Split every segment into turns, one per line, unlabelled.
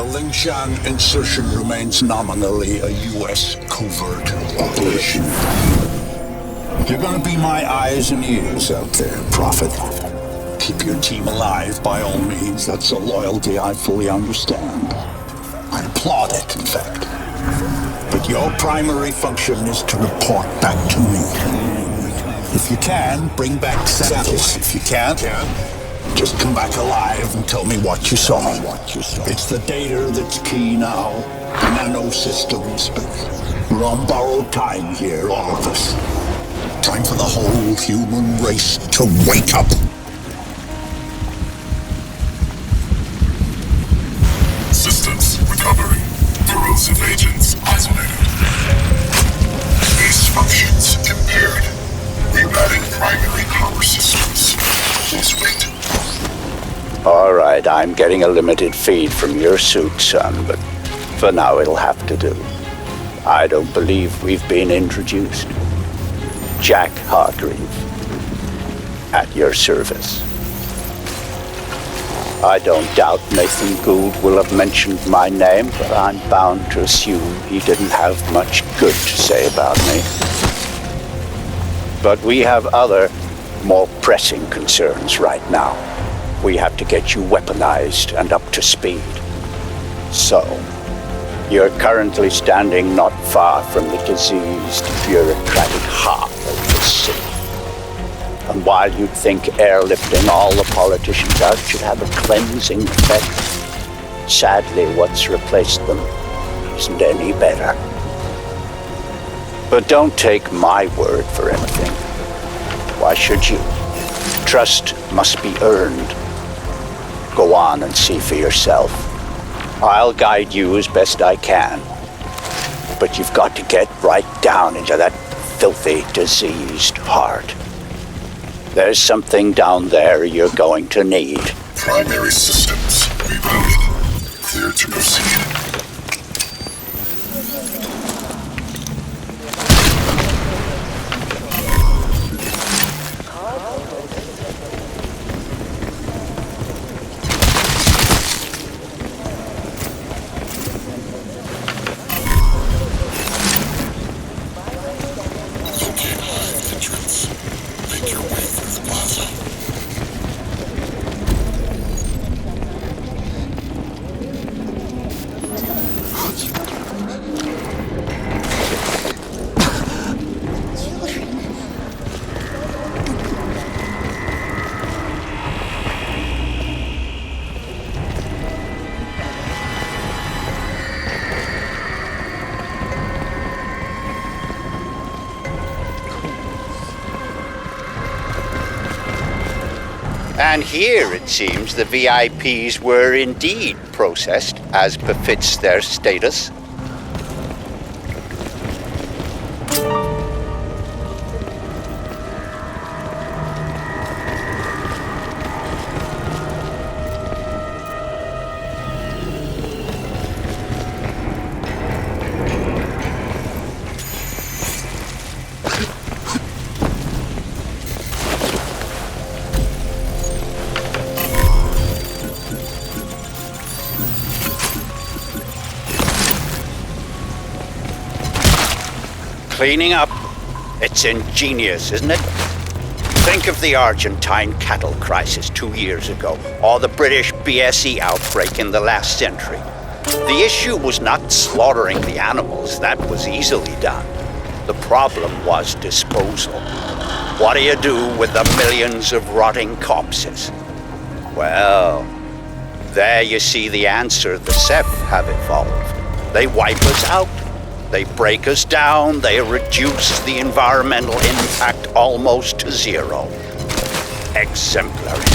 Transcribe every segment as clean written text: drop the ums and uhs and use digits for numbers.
The Lingshan insertion remains nominally a U.S. covert operation. You're gonna be my eyes and ears out there, Prophet. Keep your team alive by all means. That's a loyalty I fully understand. I applaud it, in fact. But your primary function is to report back to me. If you can, bring back samples. If you can't, just come back alive and tell me what you saw. It's the data that's key now. Nano systems, but we're on borrowed time here, all of us. Time for the whole human race to wake up.
Systems recovering. Corrosive agents isolated. Base functions impaired. Rerouting primary power systems. Please wait.
All right, I'm getting a limited feed from your suit, son, but for now it'll have to do. I don't believe we've been introduced. Jack Hargreave, at your service. I don't doubt Nathan Gould will have mentioned my name, but I'm bound to assume he didn't have much good to say about me. But we have other, more pressing concerns right now. We have to get you weaponized and up to speed. So, you're currently standing not far from the diseased, bureaucratic heart of the city. And while you'd think airlifting all the politicians out should have a cleansing effect, sadly what's replaced them isn't any better. But don't take my word for anything. Why should you? Trust must be earned. Go on and see for yourself. I'll guide you as best I can. But you've got to get right down into that filthy, diseased heart. There's something down there you're going to need.
Primary systems rerouted. Clear to proceed. Locate hive entrance. Make your way through the plaza.
And here, it seems, the VIPs were indeed processed as befits their status. Cleaning up. It's ingenious, isn't it? Think of the Argentine cattle crisis 2 years ago, or the British BSE outbreak in the last century. The issue was not slaughtering the animals, that was easily done. The problem was disposal. What do you do with the millions of rotting corpses? Well, there you see the answer the Ceph have evolved. They wipe us out. They break us down, they reduce the environmental impact almost to zero. Exemplary.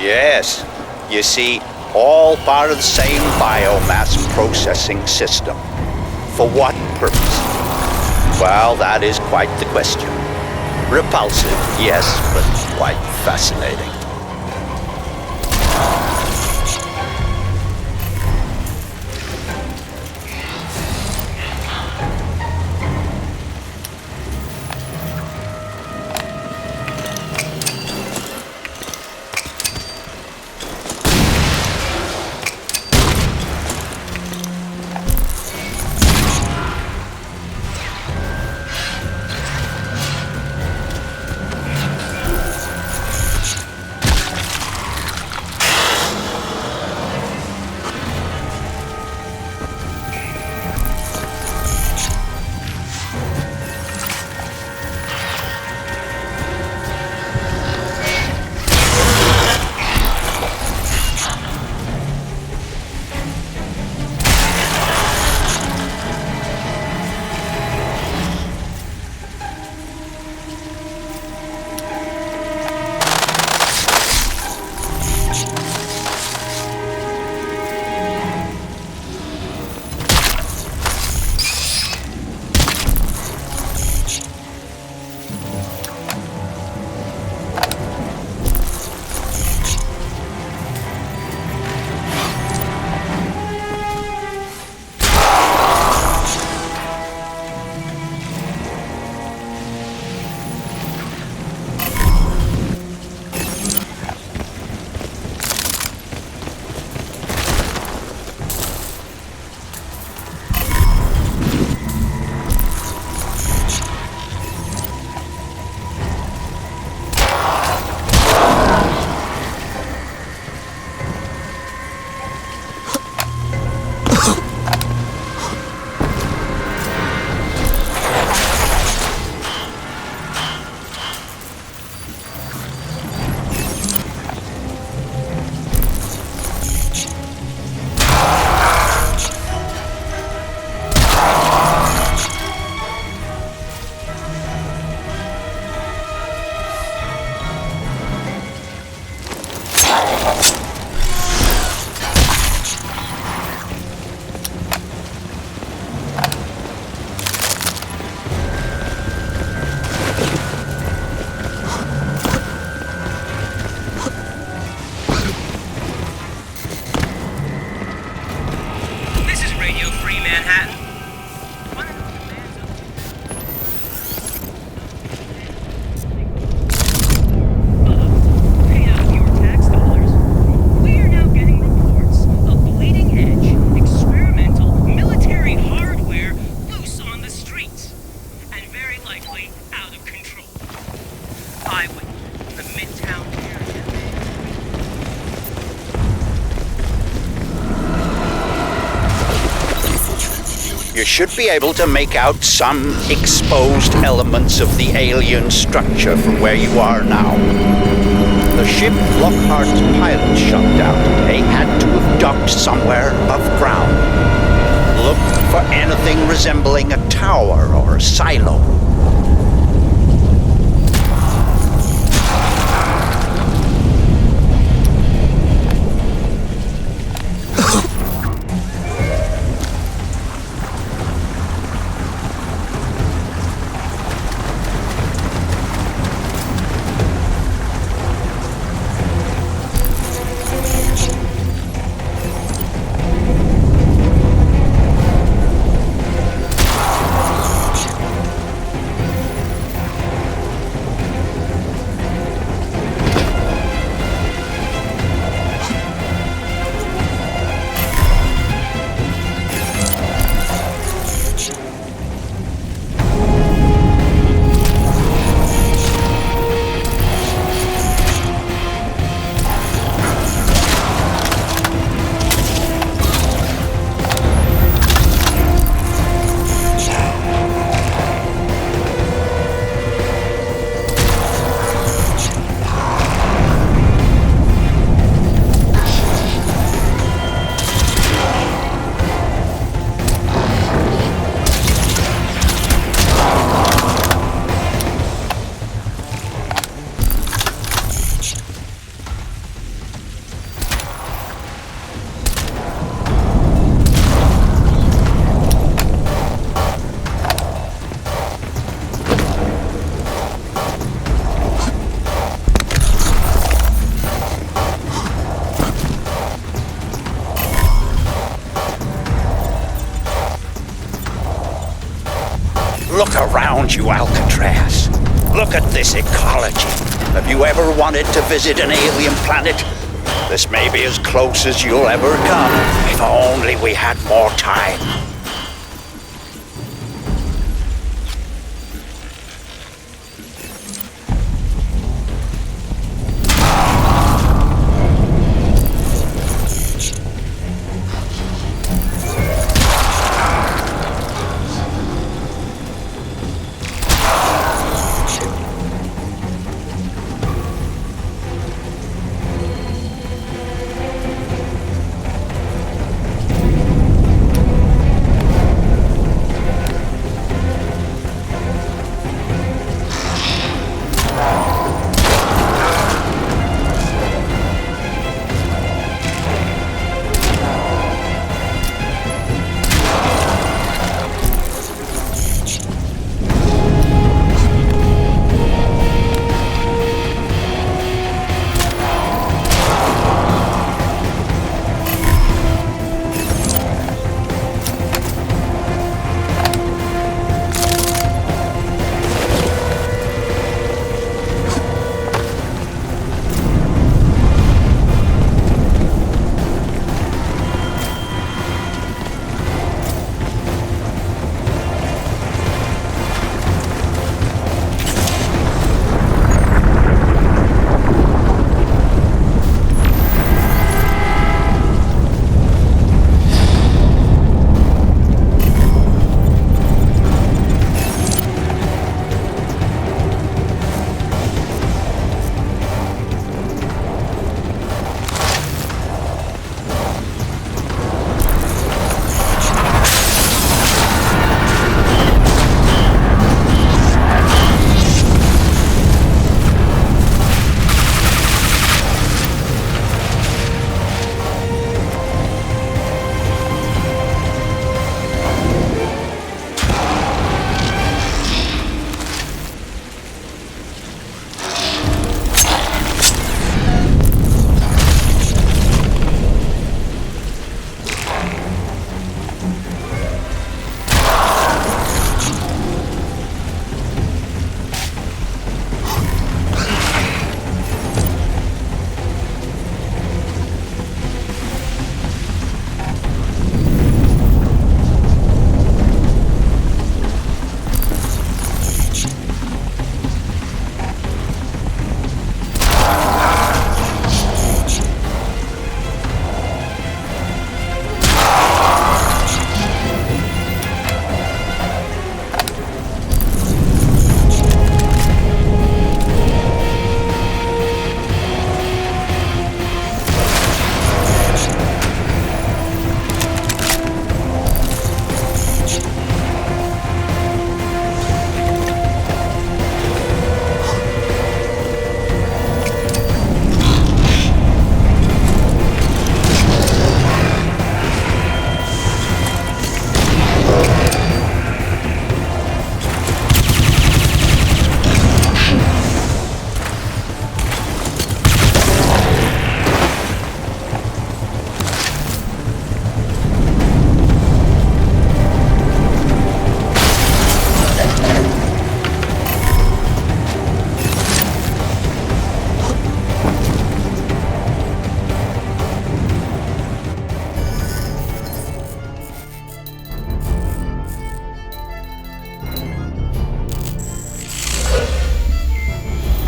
Yes. You see, all part of the same biomass processing system. For what purpose? Well, that is quite the question. Repulsive, yes, but quite fascinating. You should be able to make out some exposed elements of the alien structure from where you are now. The ship Lockhart's pilot shut down. They had to have docked somewhere above ground. Look for anything resembling a tower or a silo. Look around you, Alcatraz. Look at this ecology. Have you ever wanted to visit an alien planet? This may be as close as you'll ever come. If only we had more time.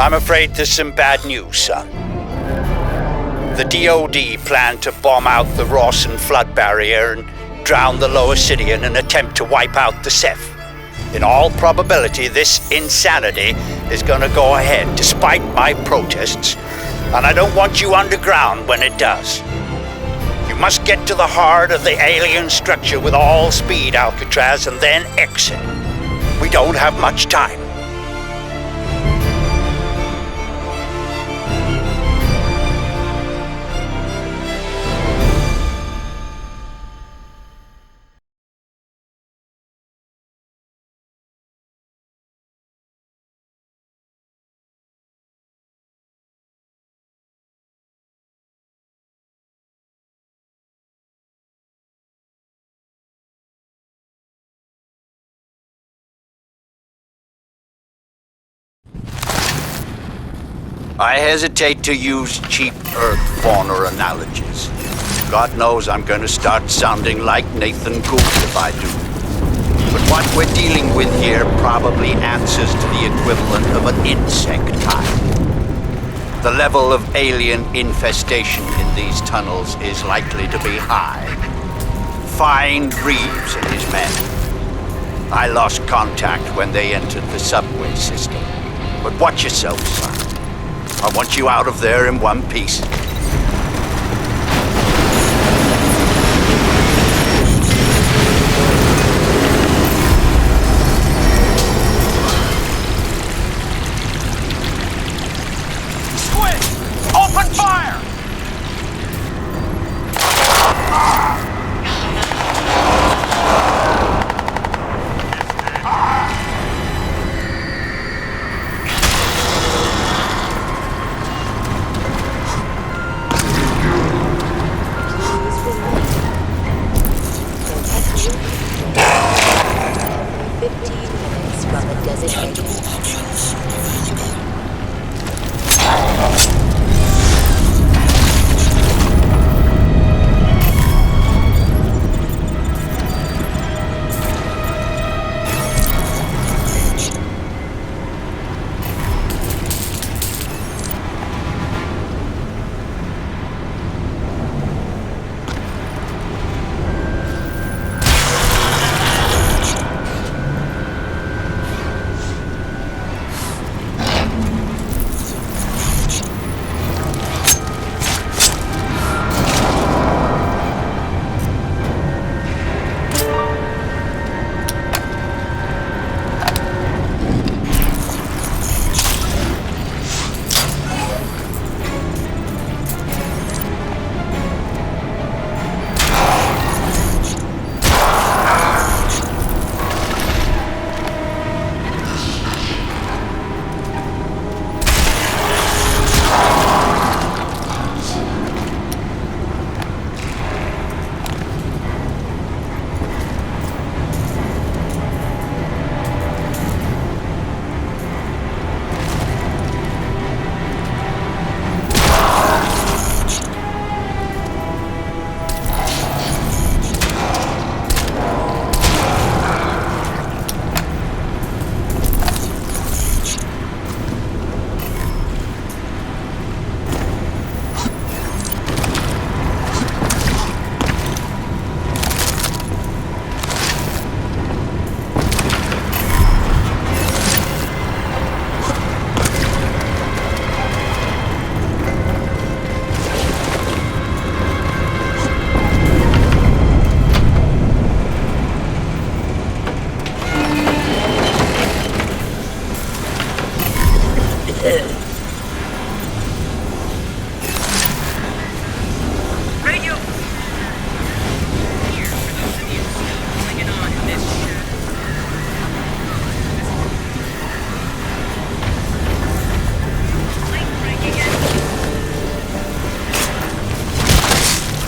I'm afraid there's some bad news, son. The DoD planned to bomb out the Rawson flood barrier and drown the lower city in an attempt to wipe out the Ceph. In all probability, this insanity is gonna go ahead, despite my protests, and I don't want you underground when it does. You must get to the heart of the alien structure with all speed, Alcatraz, and then exit. We don't have much time. I hesitate to use cheap Earth fauna analogies. God knows I'm going to start sounding like Nathan Gould if I do. But what we're dealing with here probably answers to the equivalent of an insect hive. The level of alien infestation in these tunnels is likely to be high. Find Reeves and his men. I lost contact when they entered the subway system. But watch yourself, son. I want you out of there in one piece.
Squid! Open fire!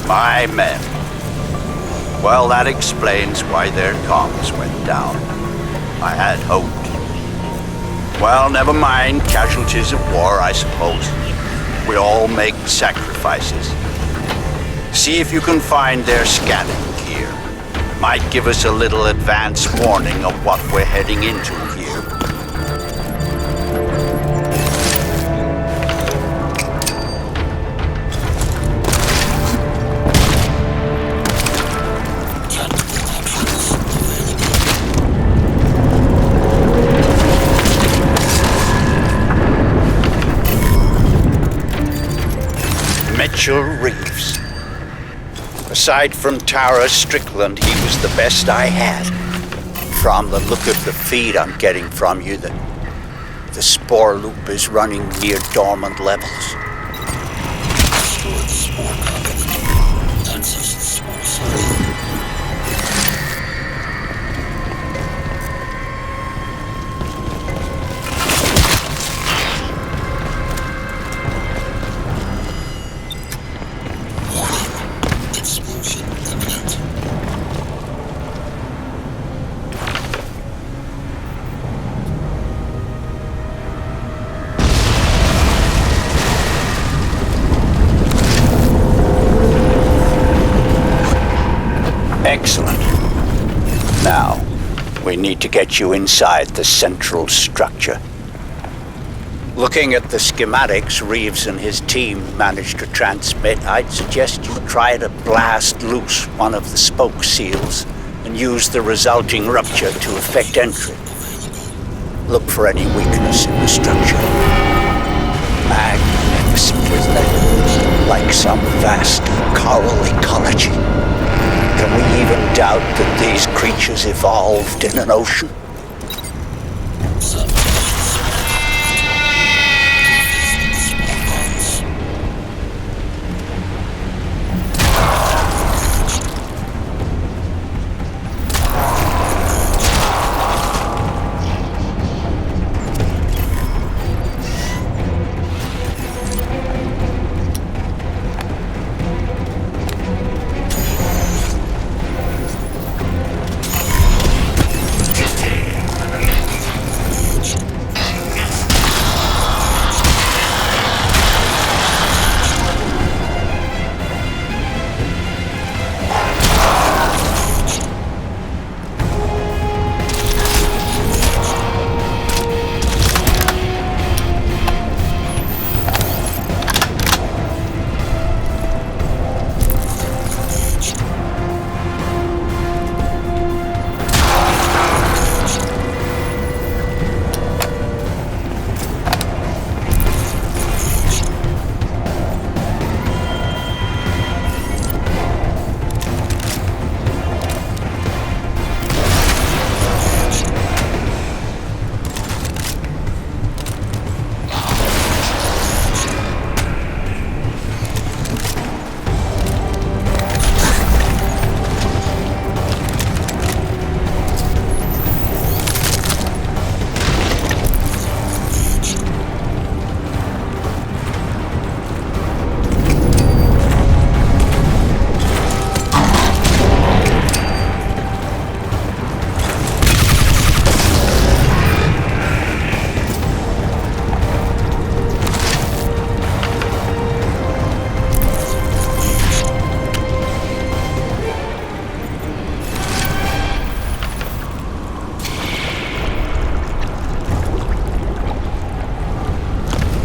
My men. Well, that explains why their comms went down. I had hoped. Well, never mind. Casualties of war, I suppose. We all make sacrifices. See if you can find their scanning gear. Might give us a little advance warning of what we're heading into here. Mitchell Reeves. Aside from Tara Strickland, he was the best I had. From the look of the feed I'm getting from you, the spore loop is running near dormant levels. Excellent. Now, we need to get you inside the central structure. Looking at the schematics Reeves and his team managed to transmit, I'd suggest you try to blast loose one of the spoke seals and use the resulting rupture to effect entry. Look for any weakness in the structure. Magnificent, isn't it? Like some vast coral ecology. Can we even doubt that these creatures evolved in an ocean?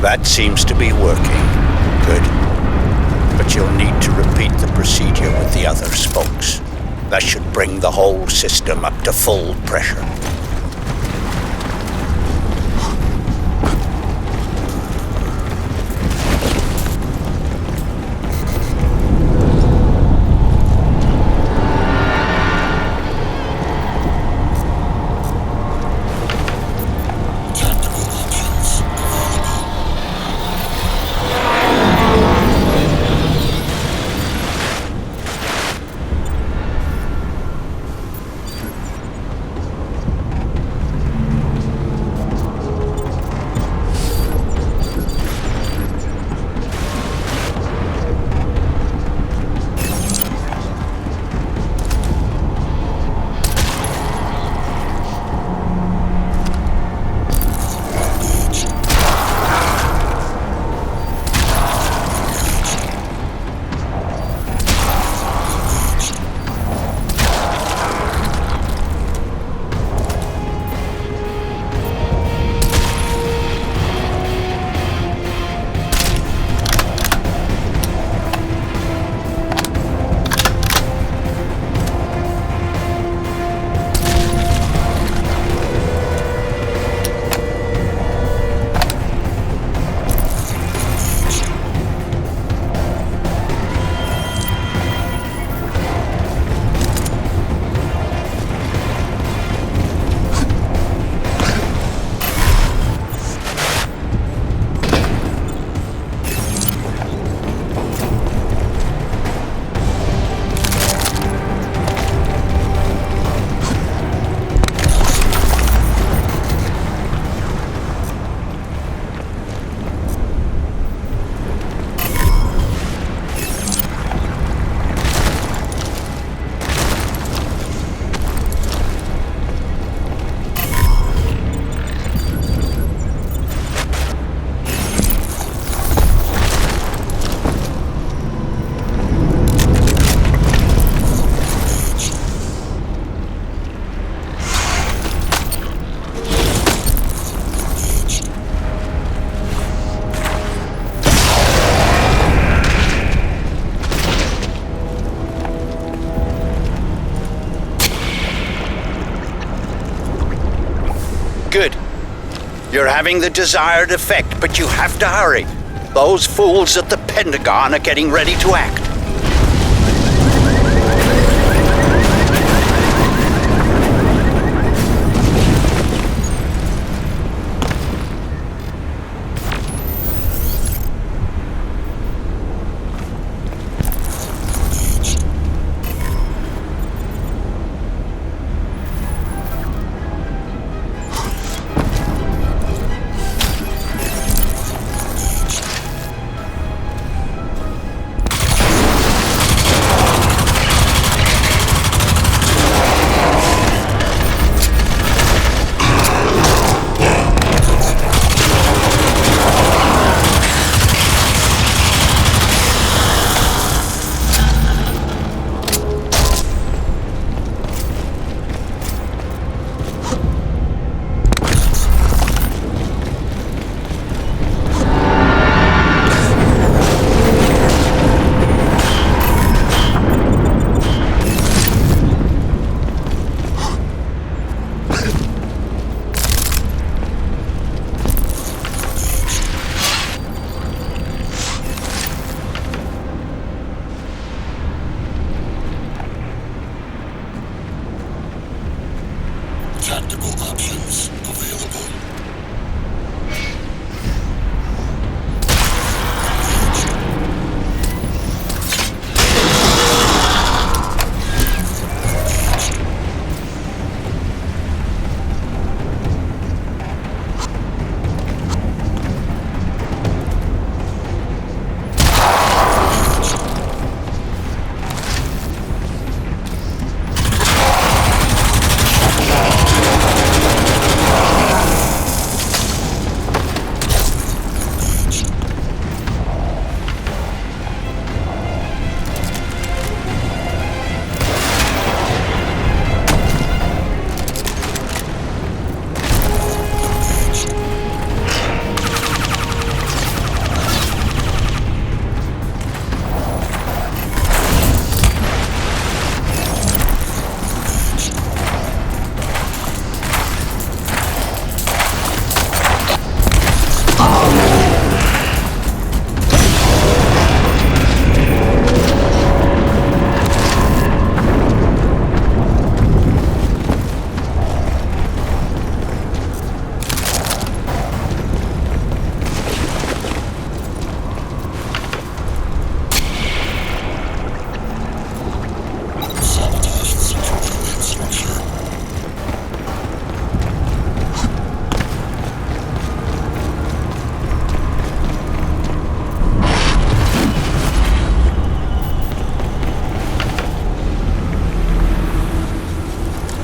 That seems to be working. Good. But you'll need to repeat the procedure with the other spokes. That should bring the whole system up to full pressure. You're having the desired effect, but you have to hurry. Those fools at the Pentagon are getting ready to act.
Tactical options available.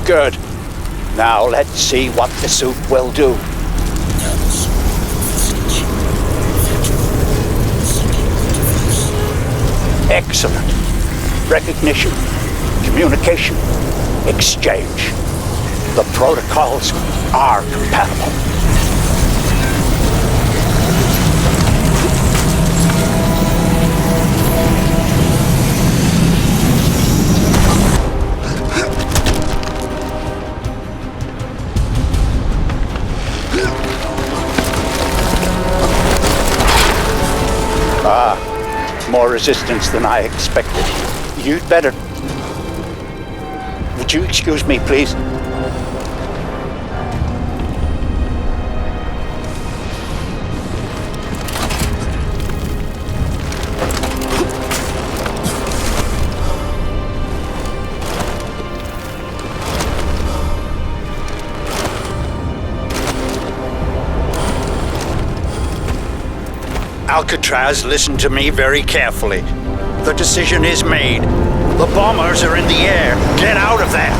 Good. Now let's see what the suit will do. Excellent. Recognition, communication, exchange. The protocols are compatible. More resistance than I expected. You'd better... Would you excuse me, please? Alcatraz, listen to me very carefully. The decision is made. The bombers are in the air. Get out of there.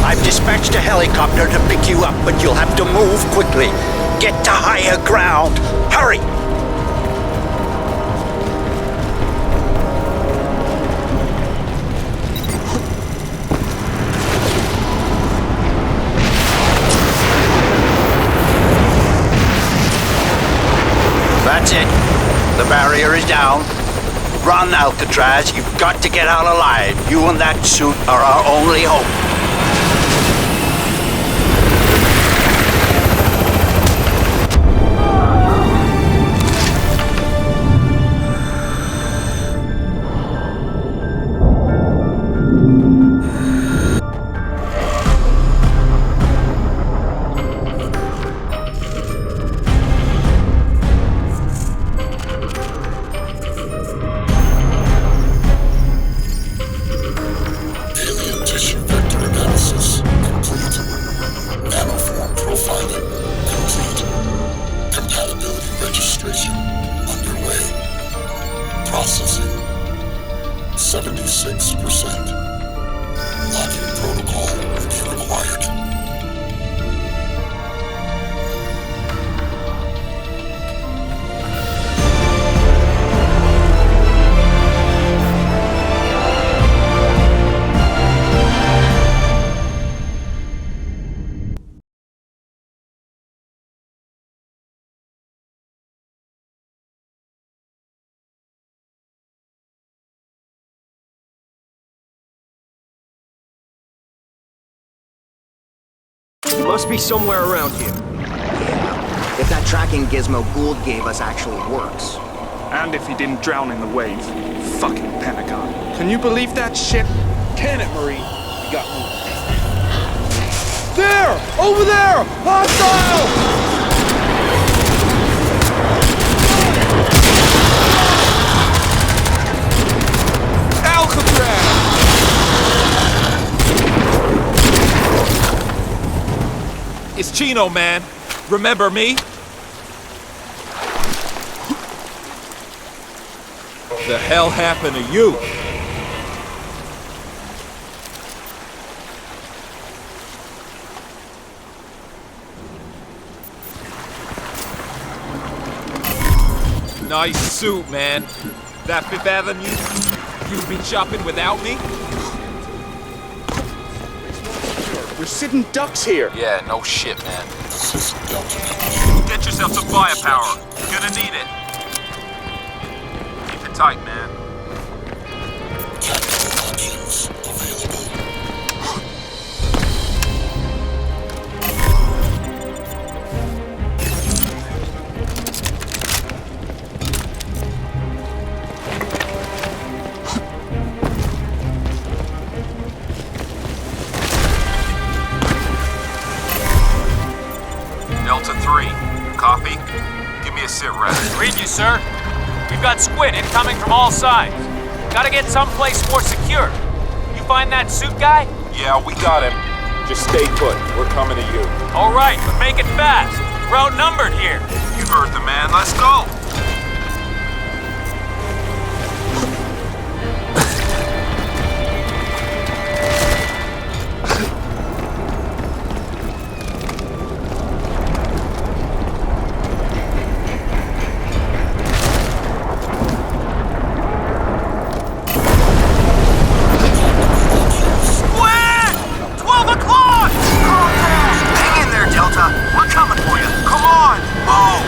I've dispatched a helicopter to pick you up, but you'll have to move quickly. Get to higher ground. Hurry! That's it. The barrier is down. Run, Alcatraz. You've got to get out alive. You and that suit are our only hope.
76%. Lock-in protocol will be required.
He must be somewhere around here. If that tracking gizmo Gould gave us actually works.
And if he didn't drown in the wave. Fucking Pentagon. Can you believe that shit?
Can it, Marine? You got moved.
There! Over there! Hostile! Alcatraz!
It's Chino, man. Remember me? The hell happened to you? Nice suit, man. That Fifth Avenue? You'd be shopping without me?
We're sitting ducks here.
Yeah, no shit, man.
This is Delta.
Get yourself some firepower. You're gonna need it. Keep it tight, man.
Tactical options available.
Delta 3, copy? Give me a sit rep.
Read you, sir. We've got squid incoming from all sides. Gotta get someplace more secure. You find that suit guy?
Yeah, we got him. Just stay put. We're coming to you.
All right, but make it fast. We're outnumbered here.
You heard the man. Let's go.
Hang in there, Delta. We're coming for you. Come on, move!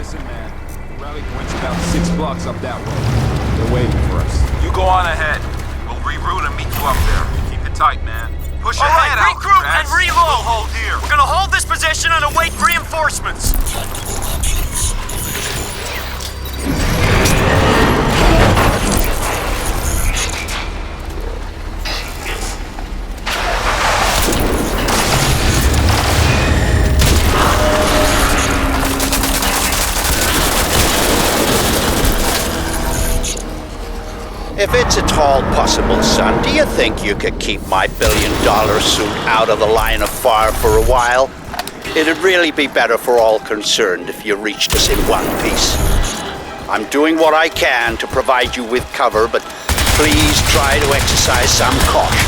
Listen, man. The rally point's about 6 blocks up that road. They're waiting for us.
You go on ahead. We'll reroute and meet you up there. Keep it tight, man. Push
All right,
ahead,
regroup
Alcatraz.
and reload.
We'll hold here.
We're gonna hold this position and await reinforcements.
If it's at all possible, son, do you think you could keep my billion-dollar suit out of the line of fire for a while? It'd really be better for all concerned if you reached us in one piece. I'm doing what I can to provide you with cover, but please try to exercise some caution.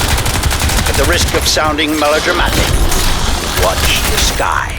At the risk of sounding melodramatic, watch the sky.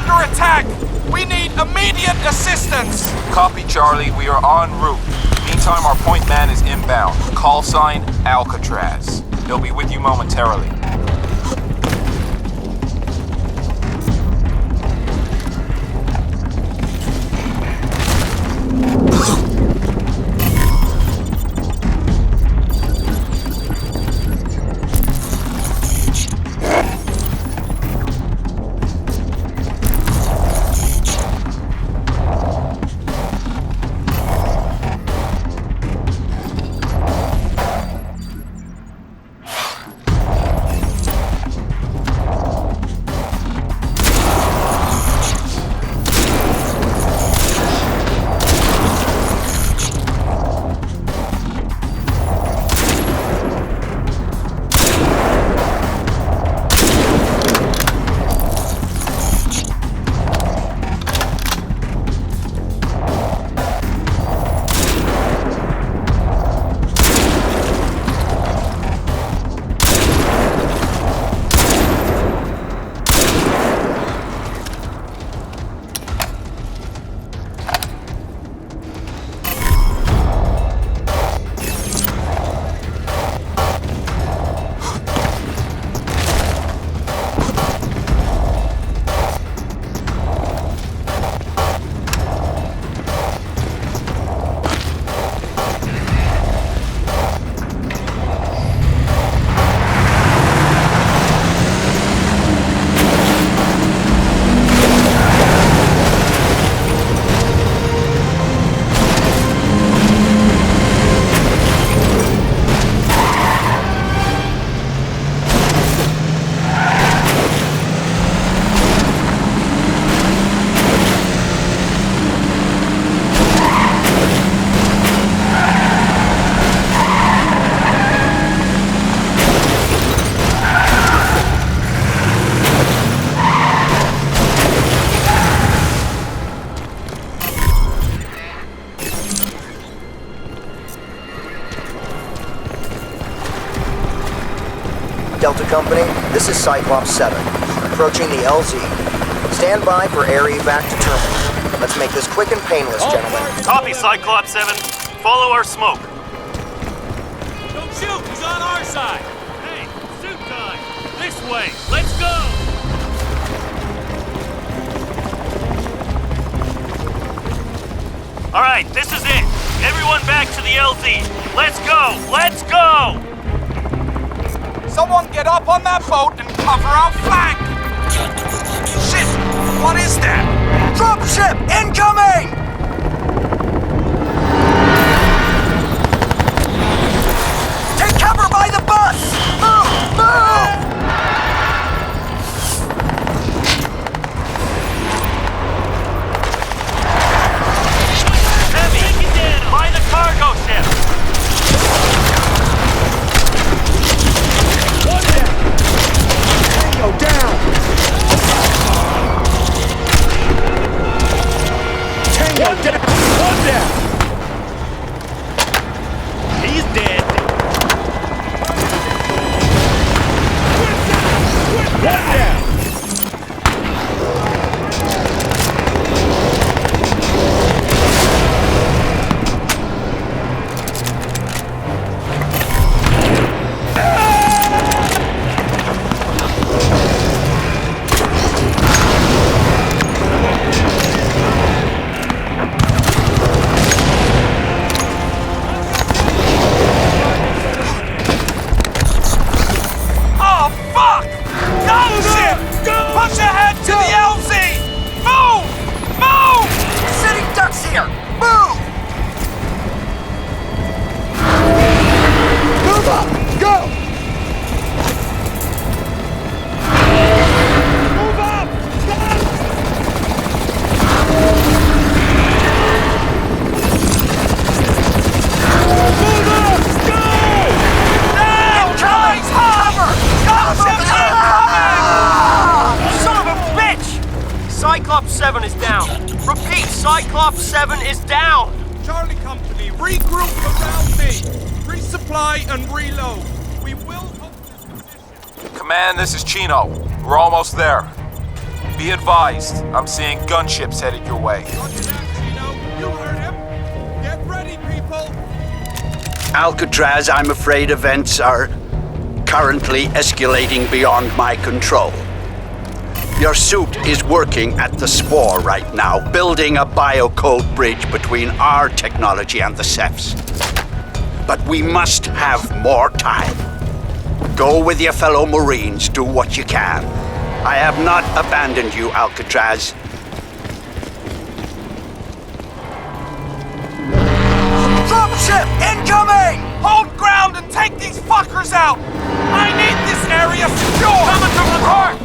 under attack! We need immediate assistance!
Copy, Charlie. We are en route. Meantime, our point man is inbound. Call sign Alcatraz. He'll be with you momentarily.
Delta Company, this is Cyclops 7, approaching the LZ. Stand by for air evac to terminal. Let's make this quick and painless, gentlemen.
Copy, Cyclops 7. Follow our smoke.
Don't shoot! He's on our side! Hey, suit time! This way! Let's go!
Alright, this is it. Everyone back to the LZ. Let's go! Let's go!
Someone get up on that boat and cover our flank! Shit! What is that?
Dropship incoming! Take cover by the bus! Move! Move!
Heavy! By the cargo ship!
Tango down! Tango down! One down!
He's dead!
One down!
Cyclops 7 is down. Repeat, Cyclops 7 is down.
Charlie Company, regroup around me. Resupply and reload. We will hold this position.
Command, this is Chino. We're almost there. Be advised, I'm seeing gunships headed your way.
You heard him. Get ready, people.
Alcatraz, I'm afraid events are currently escalating beyond my control. Your suit is working at the spore right now, building a biocode bridge between our technology and the Cephs. But we must have more time. Go with your fellow Marines, do what you can. I have not abandoned you, Alcatraz.
Dropship incoming! Hold ground and take these fuckers out! I need this area secure! Coming from the park!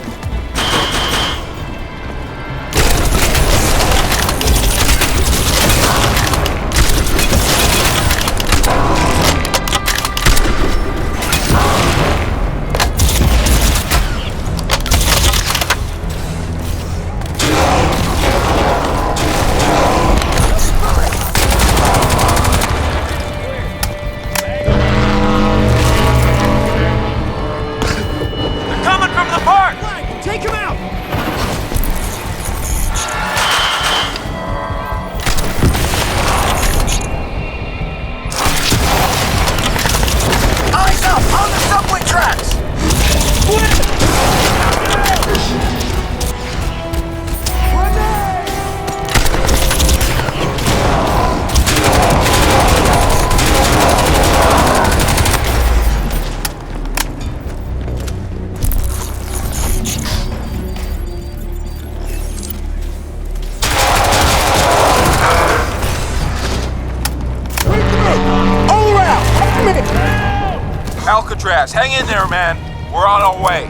Alcatraz, hang in there, man. We're on our way.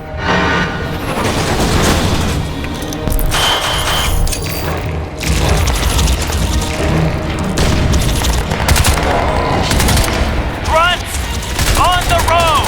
Grunts! On the road!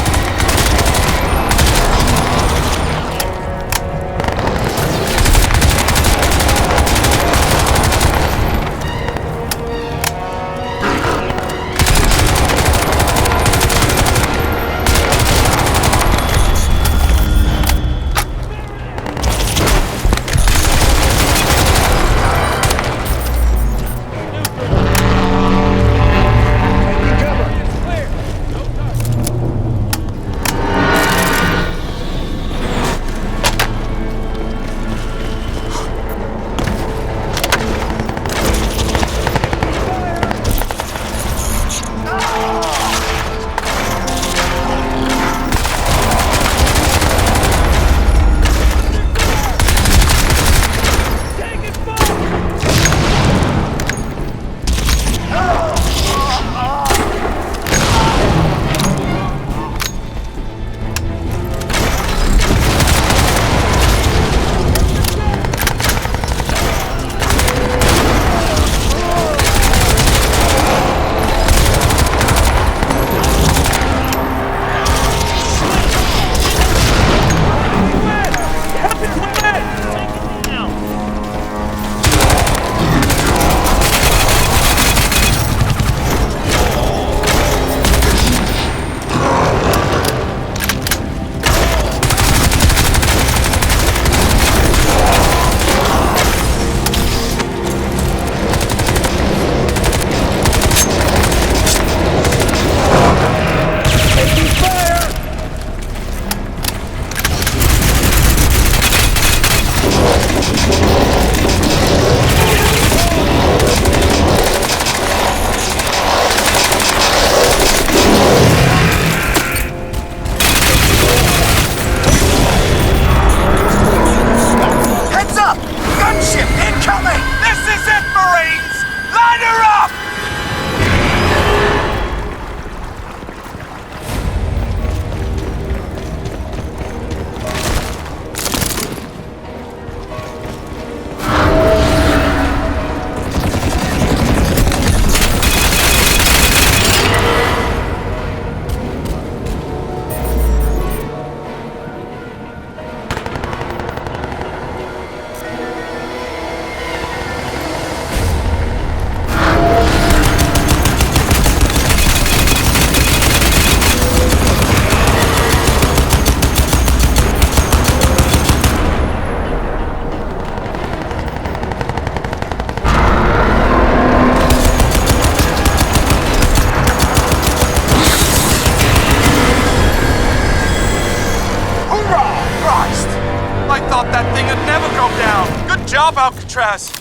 job, Alcatraz.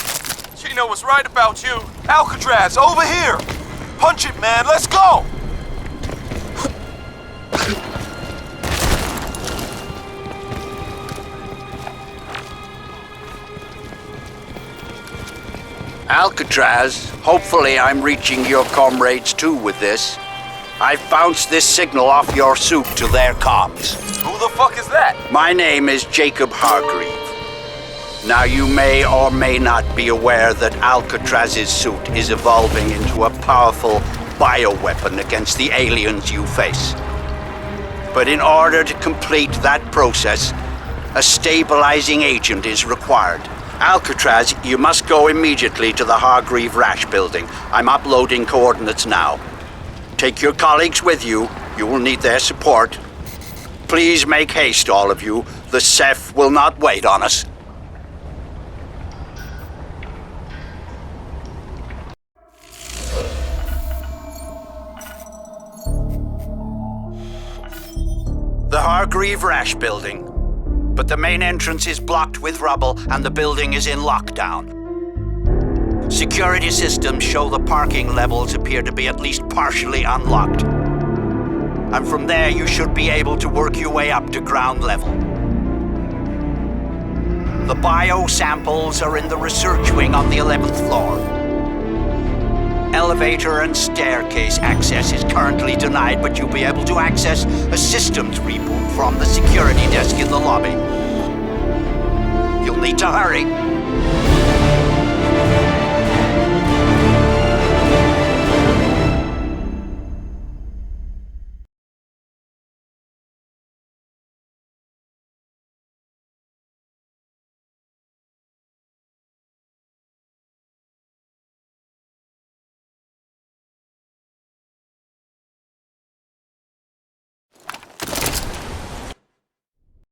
Gino was right about you. Alcatraz, over here! Punch it, man, let's go!
Alcatraz, hopefully I'm reaching your comrades too with this. I've bounced this signal off your suit to their comms.
Who the fuck is that?
My name is Jacob Hargreave. Now you may or may not be aware that Alcatraz's suit is evolving into a powerful bioweapon against the aliens you face. But in order to complete that process, a stabilizing agent is required. Alcatraz, you must go immediately to the Hargreave Rash building. I'm uploading coordinates now. Take your colleagues with you. You will need their support. Please make haste, all of you. The Ceph will not wait on us. The Hargreave Rash building. But the main entrance is blocked with rubble and the building is in lockdown. Security systems show the parking levels appear to be at least partially unlocked. And from there you should be able to work your way up to ground level. The bio samples are in the research wing on the 11th floor. Elevator and staircase access is currently denied, but you'll be able to access a systems reboot from the security desk in the lobby. You'll need to hurry.